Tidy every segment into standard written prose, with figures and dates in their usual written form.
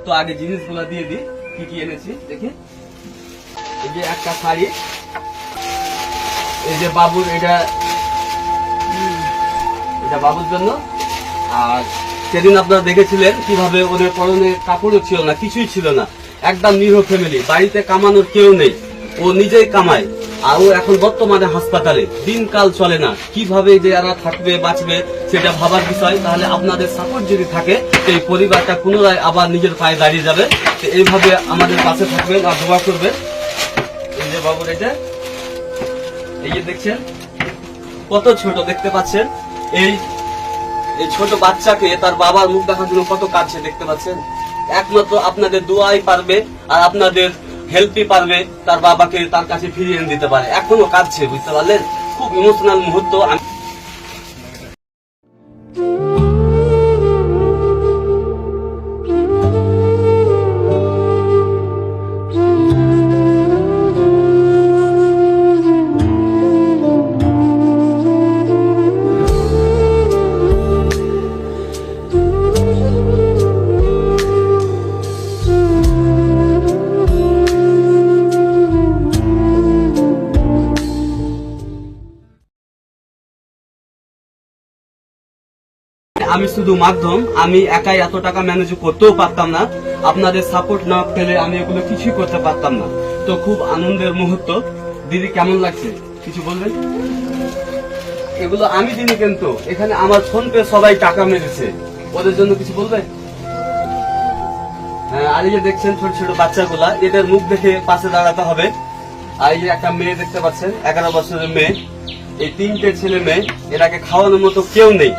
তো আগে জিনিসগুলো দিয়ে দিই, কি কি এনেছি দেখি। এই যে একটা শাড়ি, এই যে বাবুর, এটা বাবুর জন্য। আর সেদিন আপনারা দেখেছিলেন কিভাবে ওদের পরনে কাপড়ও ছিল না, কিছুই ছিল না, একদম নিরীহ ফ্যামিলি, বাড়িতে কামানোর কেউ নেই, ও নিজেই কামায়। আর ও এখন বর্তমানে হাসপাতালে, দিনকাল চলে না, কিভাবে যে এরা থাকবে বাঁচবে সেটা ভাবার বিষয়। তাহলে আপনাদের সাপোর্ট যদি থাকে এই পরিবারটা পুনরায় আবার নিজের পায়ে দাঁড়িয়ে যাবে। তো এইভাবে আমাদের পাশে থাকবেন আর দোয়া করবেন। এই যে বাবুর এটা, এই যে দেখছেন কত ছোট, দেখতে পাচ্ছেন। এই ছোট বাচ্চাকে তার বাবার মুখ দেখার জন্য কত কাঁদছে, দেখতে পাচ্ছেন। একমাত্র আপনাদের দোয়াই পারবে আর আপনাদের হেল্পই পারবে তার বাবাকে তার কাছে ফিরিয়ে এনে দিতে পারে। এখনো কাঁদছে, বুঝতে পারলেন। খুব ইমোশনাল মুহূর্ত। আমি শুধু মাধ্যম, আমি একাই এত টাকা ম্যানেজ করতেও পারতাম না। আপনাদের সাপোর্ট না পেলে আমি এগুলো কিছুই করতে পারতাম না। তো খুব আনন্দের মুহূর্ত। দিদি কেমন লাগছে কিছু বলবেন? এগুলো আমি দিনি, কিন্তু এখানে আমার ফোন পে সবাই টাকা মেরেছে, ওদের জন্য কিছু বলবে? হ্যাঁ, আর এই যে দেখছেন ছোট ছোট বাচ্চাগুলা, এদের মুখ দেখে পাশে দাঁড়াতে হবে। আর এই যে একটা মেয়ে দেখতে পাচ্ছেন, 11 বছরের মেয়ে। এই 3টে ছেলে মেয়ে, এটাকে খাওয়ানোর মতো কেউ নেই।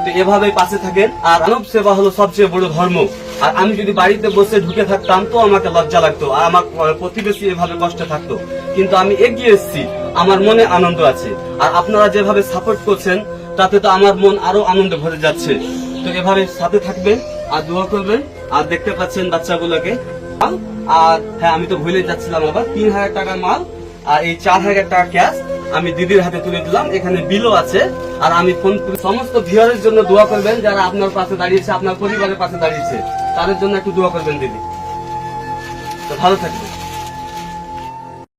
তো এভাবে পাশে থাকেন। আর মানব সেবা হলো সবচেয়ে বড় ধর্ম। আর আমি যদি বাড়িতে বসে ঢুকে থাকতাম তো আমাকে লজ্জা লাগতো, আর আমার প্রতিবেশী এভাবে কষ্টে থাকতো। কিন্তু আমি এগিয়ে এসেছি, আমার মনে আনন্দ আছে। আর আপনারা যেভাবে সাপোর্ট করছেন তাতে তো আমার মন আরো আনন্দে ভরে যাচ্ছে। তো এভাবে সাথে থাকবেন আর দোয়া করবেন। আর দেখতে পাচ্ছেন বাচ্চাগুলোকে। আর হ্যাঁ, আমি তো ভুলে যাচ্ছিলাম, আবার 3000 টাকার মাল আর এই 4000 টাকা ক্যাশ আমি দিদির হাতে তুলে দিলাম। এখানে বিলও আছে। আর আমি ফোন করে সমস্ত ভিউয়ারের জন্য দোয়া করবেন, যারা আপনার পাশে দাঁড়িয়েছে, আপনার পরিবারের পাশে দাঁড়িয়েছে, তাদের জন্য একটু দোয়া করবেন দিদি। তো ভালো থাকবেন।